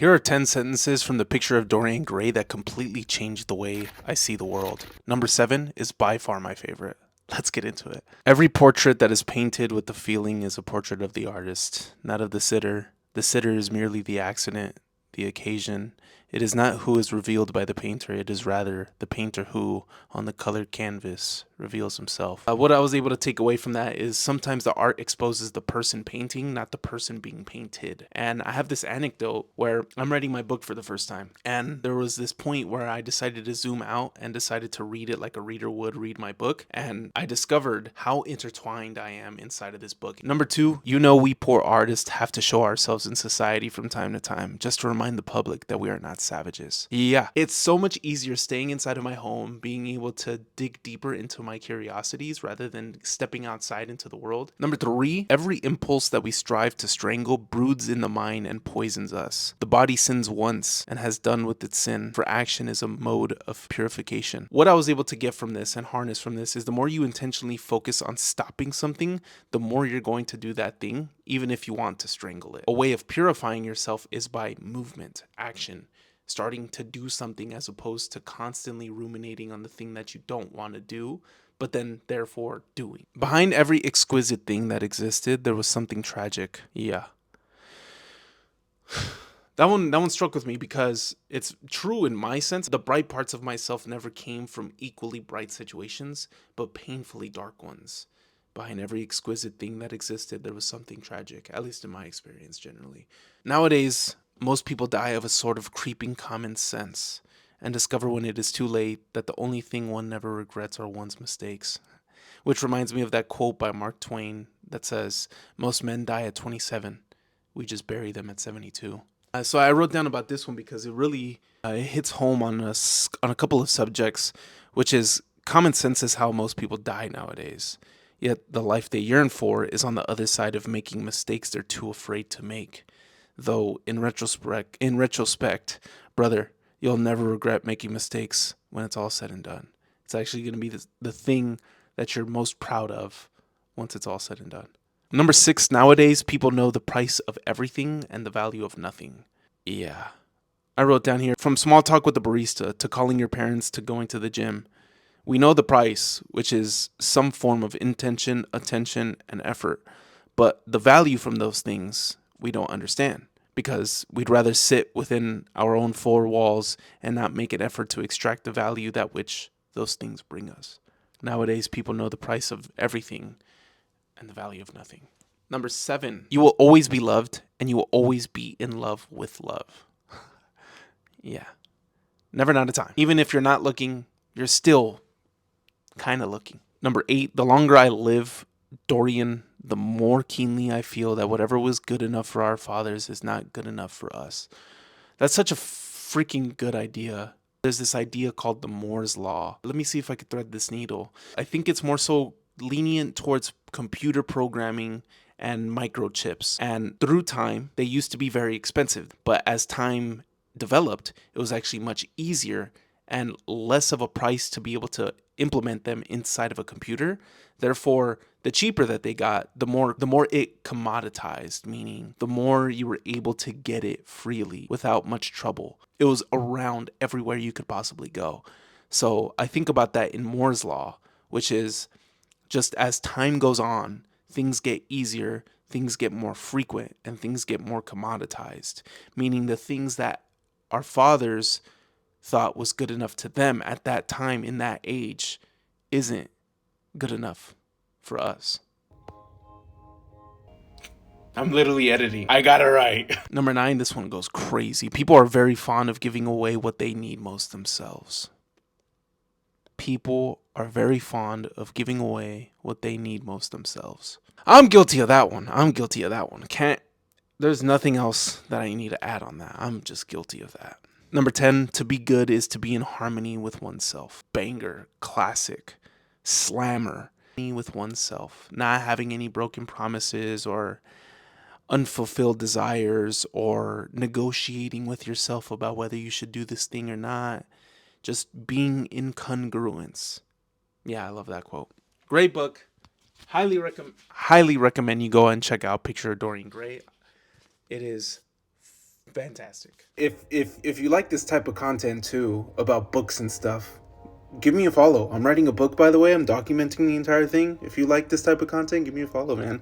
Here are 10 sentences from the Picture of Dorian Gray that completely changed the way I see the world. Number 7 is by far my favorite. Let's get into it. Every portrait that is painted with the feeling is a portrait of the artist, not of the sitter. The sitter is merely the accident, the occasion. It is not who is revealed by the painter, it is rather the painter who, on the colored canvas, reveals himself. What I was able to take away from that is sometimes the art exposes the person painting, not the person being painted. And I have this anecdote where I'm writing my book for the first time, and there was this point where I decided to zoom out and decided to read it like a reader would read my book, and I discovered how intertwined I am inside of this book. Number 2, we poor artists have to show ourselves in society from time to time, just to remind the public that we are not savages. Yeah, it's so much easier staying inside of my home, being able to dig deeper into my curiosities rather than stepping outside into the world. Number 3, every impulse that we strive to strangle broods in the mind and poisons us. The body sins once and has done with its sin, for action is a mode of purification. What I was able to get from this and harness from this is the more you intentionally focus on stopping something, the more you're going to do that thing, even if you want to strangle it. A way of purifying yourself is by movement, action, starting to do something as opposed to constantly ruminating on the thing that you don't want to do, but then therefore doing. Behind every exquisite thing that existed, there was something tragic. Yeah. That one struck with me because it's true in my sense. The bright parts of myself never came from equally bright situations, but painfully dark ones. Behind every exquisite thing that existed, there was something tragic, at least in my experience generally. Nowadays, most people die of a sort of creeping common sense and discover when it is too late that the only thing one never regrets are one's mistakes. Which reminds me of that quote by Mark Twain that says, "Most men die at 27. We just bury them at 72." So I wrote down about this one because it really it hits home on a couple of subjects, which is common sense is how most people die nowadays. Yet the life they yearn for is on the other side of making mistakes they're too afraid to make. Though in retrospect, brother, you'll never regret making mistakes when it's all said and done. It's actually going to be the thing that you're most proud of once it's all said and done. Number 6, nowadays people know the price of everything and the value of nothing. Yeah. I wrote down here, from small talk with the barista to calling your parents to going to the gym. We know the price, which is some form of intention, attention, and effort. But the value from those things we don't understand because we'd rather sit within our own four walls and not make an effort to extract the value that which those things bring us. Nowadays, people know the price of everything and the value of nothing. Number 7, you will always be loved and you will always be in love with love. Yeah. Never not a time. Even if you're not looking, you're still kind of looking. Number 8, the longer I live, Dorian, the more keenly I feel that whatever was good enough for our fathers is not good enough for us. That's such a freaking good idea. There's this idea called the Moore's Law. Let me see if I could thread this needle. I think it's more so lenient towards computer programming and microchips. And through time, they used to be very expensive. But as time developed, it was actually much easier and less of a price to be able to implement them inside of a computer. Therefore, the cheaper that they got, the more it commoditized, meaning the more you were able to get it freely without much trouble. It was around everywhere you could possibly go. So I think about that in Moore's Law, which is just as time goes on, things get easier, things get more frequent, and things get more commoditized, meaning the things that our fathers thought was good enough to them at that time in that age isn't good enough for us. I'm literally editing. I got it right. Number 9, this one goes crazy. People are very fond of giving away what they need most themselves. People are very fond of giving away what they need most themselves. I'm guilty of that one. There's nothing else that I need to add on that. I'm just guilty of that. Number 10, to be good is to be in harmony with oneself. Banger, classic, slammer, with oneself. Not having any broken promises or unfulfilled desires or negotiating with yourself about whether you should do this thing or not. Just being in congruence. Yeah, I love that quote. Great book. Highly recommend you go and check out Picture of Dorian Gray. It is Fantastic. If you like this type of content too, about books and stuff, give me a follow. I'm writing a book, by the way. I'm documenting the entire thing. If you like this type of content, give me a follow, man.